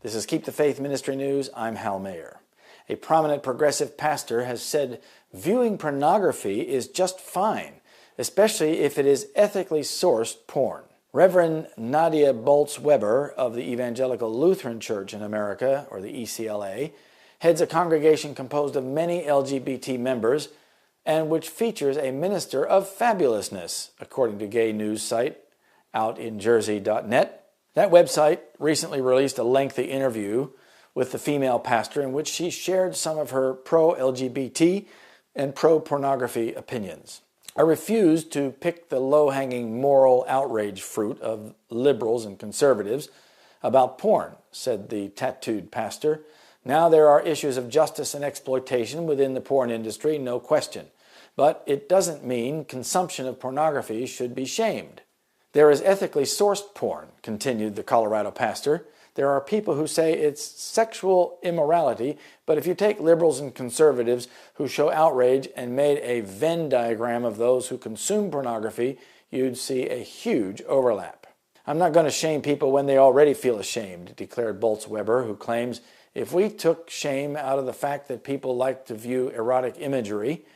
This is Keep the Faith Ministry News. I'm Hal Mayer. A prominent progressive pastor has said viewing pornography is just fine, especially if it is ethically sourced porn. Reverend Nadia Bolz-Weber of the Evangelical Lutheran Church in America, or the ECLA, heads a congregation composed of many LGBT members and which features a minister of fabulousness, according to gay news site outinjersey.net. That website recently released a lengthy interview with the female pastor in which she shared some of her pro-LGBT and pro-pornography opinions. I refuse to pick the low-hanging moral outrage fruit of liberals and conservatives about porn, said the tattooed pastor. Now there are issues of justice and exploitation within the porn industry, no question. But it doesn't mean consumption of pornography should be shamed. There is ethically sourced porn, continued the Colorado pastor. There are people who say it's sexual immorality, but if you take liberals and conservatives who show outrage and made a Venn diagram of those who consume pornography, you'd see a huge overlap. I'm not going to shame people when they already feel ashamed, declared Bolz-Weber, who claims if we took shame out of the fact that people like to view erotic imagery,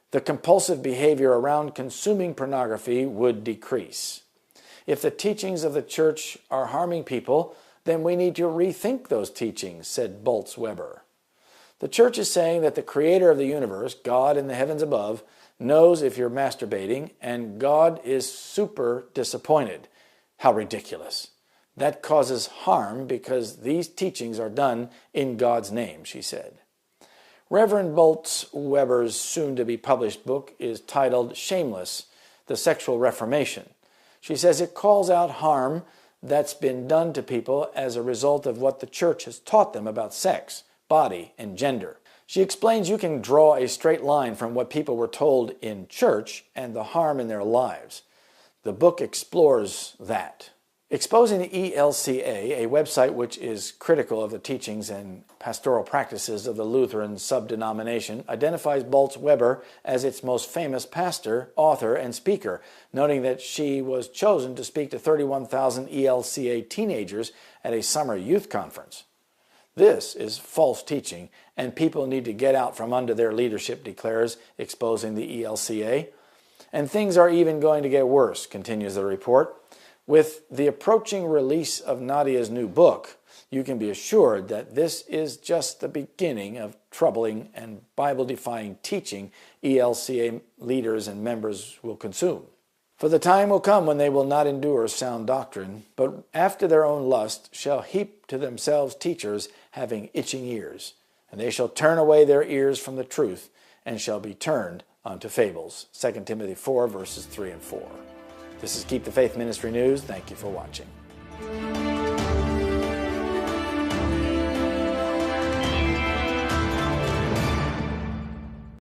the compulsive behavior around consuming pornography would decrease. If the teachings of the church are harming people, then we need to rethink those teachings, said Bolz-Weber. The church is saying that the creator of the universe, God in the heavens above, knows if you're masturbating, and God is super disappointed. How ridiculous. That causes harm because these teachings are done in God's name, she said. Reverend Bolz-Weber's soon-to-be-published book is titled Shameless, The Sexual Reformation. She says it calls out harm that's been done to people as a result of what the church has taught them about sex, body, and gender. She explains you can draw a straight line from what people were told in church and the harm in their lives. The book explores that. Exposing the ELCA, a website which is critical of the teachings and pastoral practices of the Lutheran subdenomination, identifies Bolz-Weber as its most famous pastor, author, and speaker, noting that she was chosen to speak to 31,000 ELCA teenagers at a summer youth conference. This is false teaching, and people need to get out from under their leadership, declares Exposing the ELCA. And things are even going to get worse, continues the report. With the approaching release of Nadia's new book, you can be assured that this is just the beginning of troubling and Bible-defying teaching ELCA leaders and members will consume. For the time will come when they will not endure sound doctrine, but after their own lust shall heap to themselves teachers having itching ears, and they shall turn away their ears from the truth and shall be turned unto fables. 2 Timothy 4, verses 3 and 4. This is Keep the Faith Ministry News. Thank you for watching.